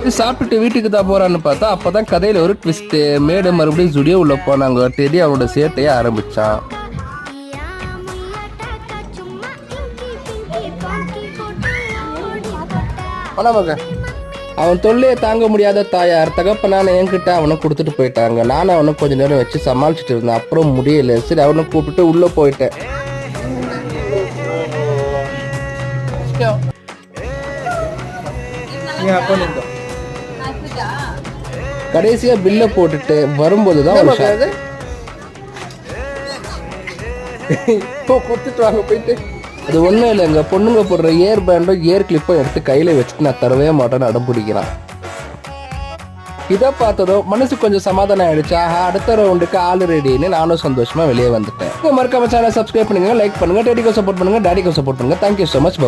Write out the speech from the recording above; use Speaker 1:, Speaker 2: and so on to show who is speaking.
Speaker 1: சாப்பிட்டுட்டு வீட்டுக்கு தான் போறான்னு பார்த்தா அப்பதான் கதையில ஒரு ட்விஸ்ட். மேடம் மறுபடியும் ஜுடியோ உள்ள போனாங்க. டெடி அவனோட சேட்டையை ஆரம்பிச்சான். அவன் தொல்லையை தாங்க முடியாத தாயார் தகப்பனான என்கிட்ட அவனை கொடுத்துட்டு போயிட்டாங்க. நானும் அவனை கொஞ்ச நேரம் வச்சு சமாளிச்சுட்டு இருந்தேன். அப்புறம் முடியல. சரி அவனை கூப்பிட்டு உள்ள போயிட்டேன். கடைசியா பில்ல போட்டுட்டு வரும்போதுதான் கொடுத்துட்டு வாங்க போயிட்டு. அது ஒன்றும் இல்லைங்க, பொண்ணுங்க போடுற ஏர் பேண்டும் ஏர் கிளிப்பும் எடுத்து கையில் வச்சுட்டு நான் தரவே மாட்டேன்னு அடம் பிடிக்கிறான். இதை பார்த்ததும் மனசு கொஞ்சம் சமாதானம் ஆயிடுச்சு. அடுத்த ரவுண்டுக்கு ஆள் ரெடின்னு நானும் சந்தோஷமா வெளியே வந்துட்டேன். மறக்காம சேனல் சப்ஸ்கிரைப் பண்ணுங்க, லைக் பண்ணுங்க, டேடிக்கு சப்போர்ட் பண்ணுங்க, டாடிக்கு சப்போர்ட் பண்ணுங்க. Thank you so much.